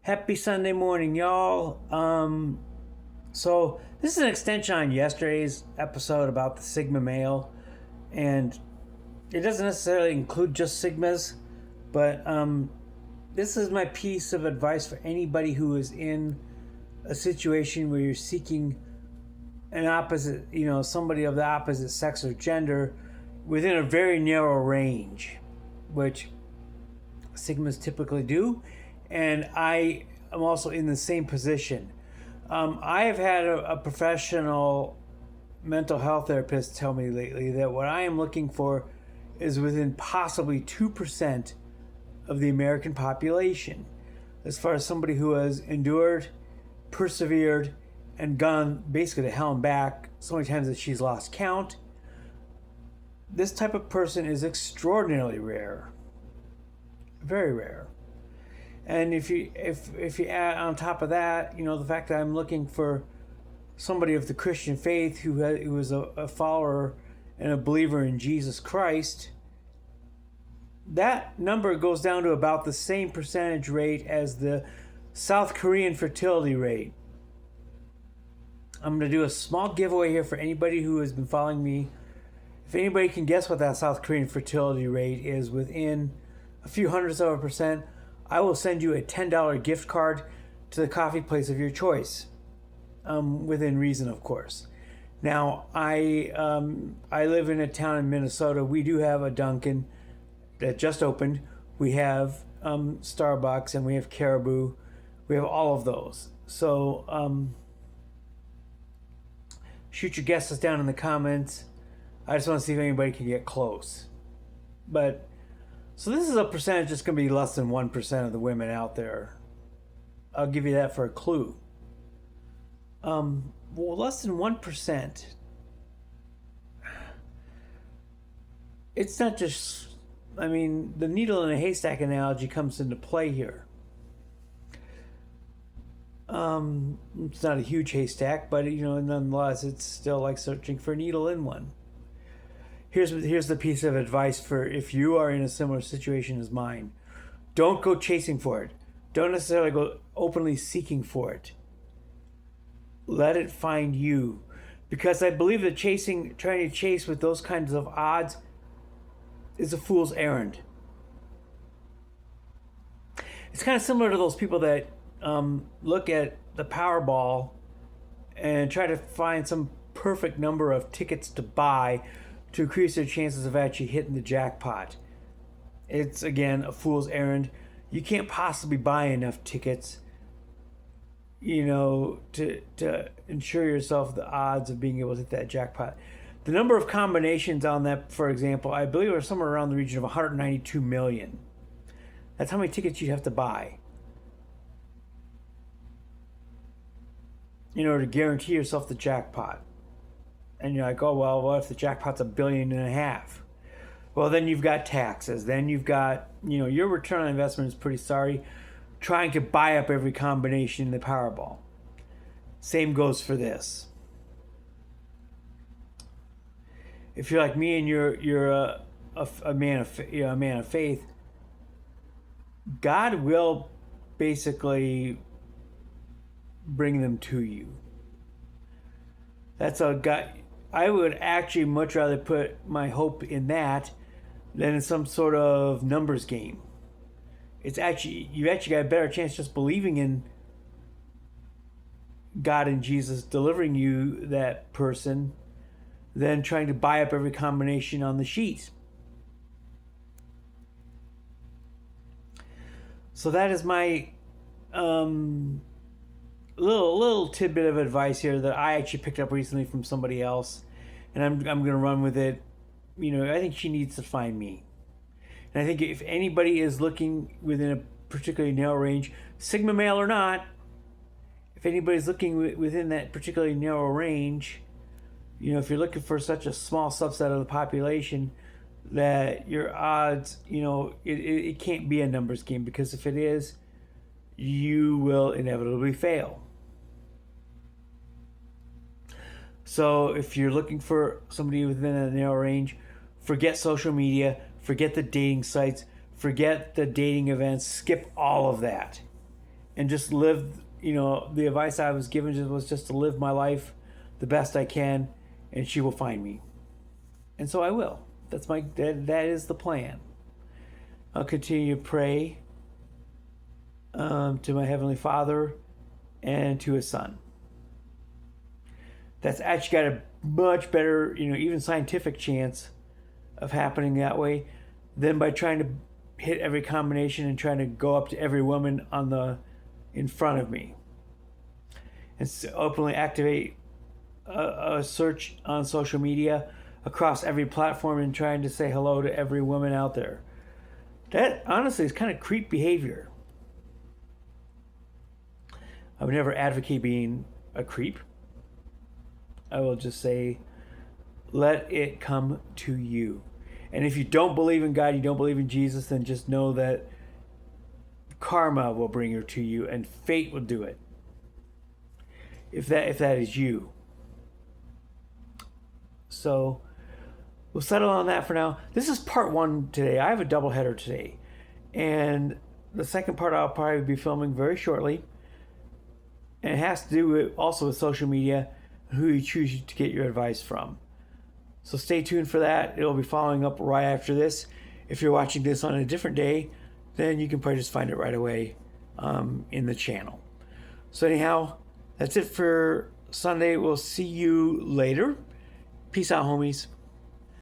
Happy Sunday morning, y'all. So this is an extension on yesterday's episode about the Sigma male, and it doesn't necessarily include just Sigmas, but this is my piece of advice for anybody who is in a situation where you're seeking an opposite, somebody of the opposite sex or gender within a very narrow range, which Sigmas typically do. And I am also in the same position. I have had a professional mental health therapist tell me lately that what I am looking for is within possibly 2% of the American population, as far as somebody who has endured, persevered, and gone basically to hell and back so many times that she's lost count. This type of person is extraordinarily rare, very rare. And if you add on top of that, the fact that I'm looking for somebody of the Christian faith who is a follower and a believer in Jesus Christ, that number goes down to about the same percentage rate as the South Korean fertility rate. I'm going to do a small giveaway here for anybody who has been following me. If anybody can guess what that South Korean fertility rate is within a few hundredths of a percent, I will send you a $10 gift card to the coffee place of your choice, within reason, of course. Now, I live in a town in Minnesota. We do have a Dunkin' that just opened. We have Starbucks, and we have Caribou. We have all of those. So shoot your guesses down in the comments. I just want to see if anybody can get close. So this is a percentage that's going to be less than 1% of the women out there. I'll give you that for a clue. Less than 1%. It's not just... the needle in a haystack analogy comes into play here. It's not a huge haystack, but nonetheless, it's still like searching for a needle in one. Here's the piece of advice for if you are in a similar situation as mine. Don't go chasing for it. Don't necessarily go openly seeking for it. Let it find you. Because I believe that trying to chase with those kinds of odds is a fool's errand. It's kind of similar to those people that look at the Powerball and try to find some perfect number of tickets to buy to increase their chances of actually hitting the jackpot. It's, again, a fool's errand. You can't possibly buy enough tickets, to ensure yourself the odds of being able to hit that jackpot. The number of combinations on that, for example, I believe are somewhere around the region of 192 million. That's how many tickets you'd have to buy in order to guarantee yourself the jackpot. And you're like, oh, well, what if the jackpot's $1.5 billion? Well, then you've got taxes. Then you've got, your return on investment is pretty sorry trying to buy up every combination in the Powerball. Same goes for this. If you're like me and you're a man of faith, God will basically bring them to you. That's a God. I would actually much rather put my hope in that than in some sort of numbers game. You've actually got a better chance just believing in God and Jesus delivering you that person than trying to buy up every combination on the sheet. So that is my little tidbit of advice here that I actually picked up recently from somebody else, and I'm going to run with it. I think she needs to find me, and I think if anybody is looking within a particularly narrow range, Sigma male or not, if anybody's looking within that particularly narrow range, if you're looking for such a small subset of the population, that your odds, it can't be a numbers game, because if it is, you will inevitably fail. So if you're looking for somebody within a narrow range, forget social media, forget the dating sites, forget the dating events, skip all of that. and just live. The advice I was given was just to live my life the best I can, and she will find me, and so I will. That is the plan. I'll continue to pray to my Heavenly Father and to His Son. That's actually got a much better, even scientific chance of happening that way than by trying to hit every combination and trying to go up to every woman in front of me. And openly activate a search on social media across every platform and trying to say hello to every woman out there. That honestly is kind of creep behavior. I would never advocate being a creep. I will just say, let it come to you. And if you don't believe in God, you don't believe in Jesus, then just know that karma will bring her to you and fate will do it. If that is you. So we'll settle on that for now. This is part 1 today. I have a double header today. And the second part I'll probably be filming very shortly. And it has to do also with social media, who you choose to get your advice from. So stay tuned for that. It'll be following up right after this. If you're watching this on a different day, then you can probably just find it right away in the channel. So anyhow, that's it for Sunday. We'll see you later. Peace out, homies.